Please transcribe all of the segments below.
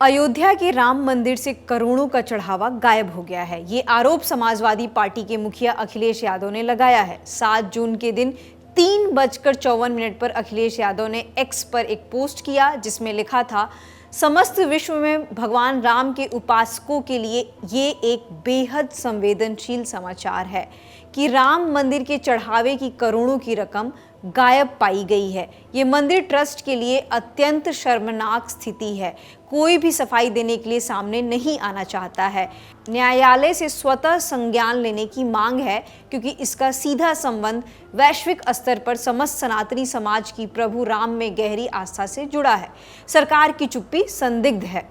अयोध्या के राम मंदिर से करोड़ों का चढ़ावा गायब हो गया है। ये आरोप समाजवादी पार्टी के मुखिया अखिलेश यादव ने लगाया है। 7 जून के दिन 3:54 पर अखिलेश यादव ने एक्स पर एक पोस्ट किया जिसमें लिखा था, समस्त विश्व में भगवान राम के उपासकों के लिए ये एक बेहद संवेदनशील समाचार है कि राम मंदिर के चढ़ावे की करोड़ों की रकम गायब पाई गई है। ये मंदिर ट्रस्ट के लिए अत्यंत शर्मनाक स्थिति है। कोई भी सफाई देने के लिए सामने नहीं आना चाहता है। न्यायालय से स्वतः संज्ञान लेने की मांग है क्योंकि इसका सीधा संबंध वैश्विक स्तर पर समस्त सनातनी समाज की प्रभु राम में गहरी आस्था से जुड़ा है। सरकार की चुप्पी संदिग्ध है।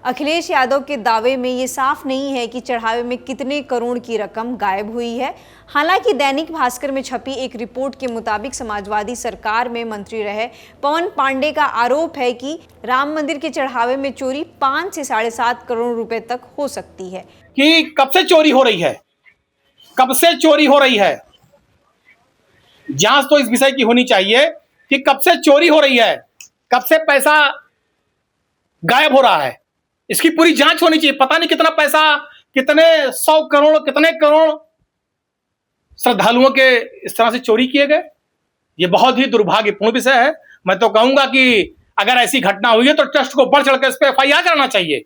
अखिलेश यादव के दावे में ये साफ नहीं है कि चढ़ावे में कितने करोड़ की रकम गायब हुई है। हालांकि दैनिक भास्कर में छपी एक रिपोर्ट के मुताबिक समाजवादी सरकार में मंत्री रहे पवन पांडे का आरोप है कि राम मंदिर के चढ़ावे में चोरी 5 से 7.5 करोड़ रुपए तक हो सकती है। कि कब से चोरी हो रही है, कब से चोरी हो रही है, जांच तो इस विषय की होनी चाहिए कि कब से चोरी हो रही है, कब से पैसा गायब हो रहा है। इसकी पूरी जांच होनी चाहिए। पता नहीं कितना पैसा, कितने 100 करोड़, कितने करोड़ श्रद्धालुओं के इस तरह से चोरी किए गए। ये बहुत ही दुर्भाग्यपूर्ण विषय है। मैं तो कहूंगा कि अगर ऐसी घटना हुई है तो ट्रस्ट को बढ़ चढ़कर इस पर FIR करना चाहिए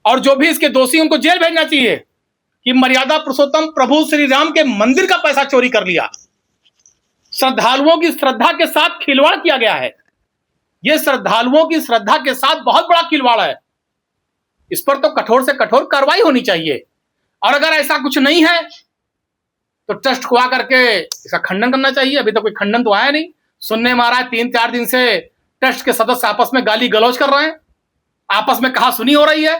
और जो भी इसके दोषी उनको जेल भेजना चाहिए कि मर्यादा पुरुषोत्तम प्रभु श्री राम के मंदिर का पैसा चोरी कर लिया। श्रद्धालुओं की श्रद्धा के साथ खिलवाड़ किया गया है। यह श्रद्धालुओं की श्रद्धा के साथ बहुत बड़ा खिलवाड़ है। इस पर तो कठोर से कठोर कार्रवाई होनी चाहिए और अगर ऐसा कुछ नहीं है तो ट्रस्ट को आकर के इसका खंडन करना चाहिए। अभी तक कोई खंडन तो आया नहीं। सुनने में आ रहा है 3-4 दिन से ट्रस्ट के सदस्य आपस में गाली गलौज कर रहे हैं, आपस में कहा सुनी हो रही है।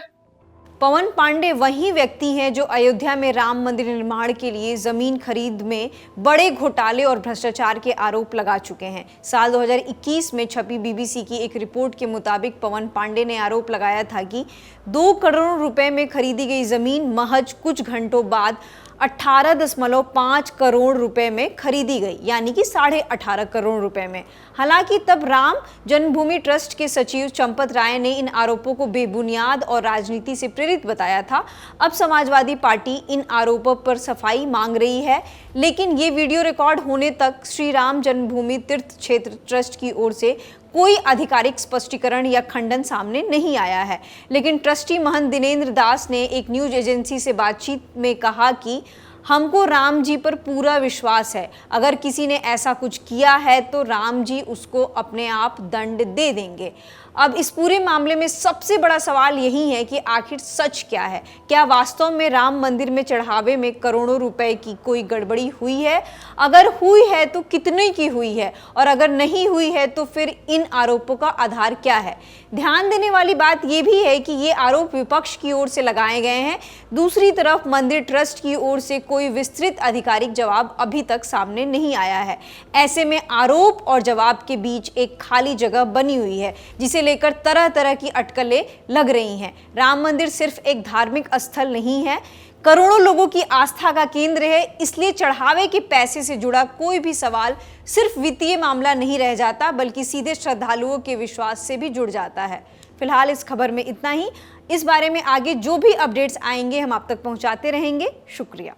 पवन पांडे वही व्यक्ति हैं जो अयोध्या में राम मंदिर निर्माण के लिए जमीन खरीद में बड़े घोटाले और भ्रष्टाचार के आरोप लगा चुके हैं। साल 2021 में छपी BBC की एक रिपोर्ट के मुताबिक पवन पांडे ने आरोप लगाया था कि 2 करोड़ रुपए में खरीदी गई जमीन महज कुछ घंटों बाद 18.5 करोड़ रुपए में खरीदी गई, यानी कि 18.5 करोड़ रुपए में। हालांकि तब राम जन्मभूमि ट्रस्ट के सचिव चंपत राय ने इन आरोपों को बेबुनियाद और राजनीति से प्रेरित बताया था। अब समाजवादी पार्टी इन आरोपों पर सफाई मांग रही है, लेकिन ये वीडियो रिकॉर्ड होने तक श्री राम जन्मभूमि तीर्थ क्षेत्र ट्रस्ट की ओर से कोई आधिकारिक स्पष्टीकरण या खंडन सामने नहीं आया है। लेकिन ट्रस्टी महंत दिनेंद्र दास ने एक न्यूज एजेंसी से बातचीत में कहा कि हमको राम जी पर पूरा विश्वास है। अगर किसी ने ऐसा कुछ किया है तो राम जी उसको अपने आप दंड दे देंगे। अब इस पूरे मामले में सबसे बड़ा सवाल यही है कि आखिर सच क्या है। क्या वास्तव में राम मंदिर में चढ़ावे में करोड़ों रुपए की कोई गड़बड़ी हुई है? अगर हुई है तो कितने की हुई है, और अगर नहीं हुई है तो फिर इन आरोपों का आधार क्या है? ध्यान देने वाली बात यह भी है कि ये आरोप विपक्ष की ओर से लगाए गए हैं। दूसरी तरफ मंदिर ट्रस्ट की ओर से कोई विस्तृत आधिकारिक जवाब अभी तक सामने नहीं आया है। ऐसे में आरोप और जवाब के बीच एक खाली जगह बनी हुई है जिसे लेकर तरह तरह की अटकलें लग रही हैं। राम मंदिर सिर्फ एक धार्मिक स्थल नहीं है, करोड़ों लोगों की आस्था का केंद्र है। इसलिए चढ़ावे के पैसे से जुड़ा कोई भी सवाल सिर्फ वित्तीय मामला नहीं रह जाता, बल्कि सीधे श्रद्धालुओं के विश्वास से भी जुड़ जाता है। फिलहाल इस खबर में इतना ही। इस बारे में आगे जो भी अपडेट्स आएंगे हम आप तक पहुंचाते रहेंगे। शुक्रिया।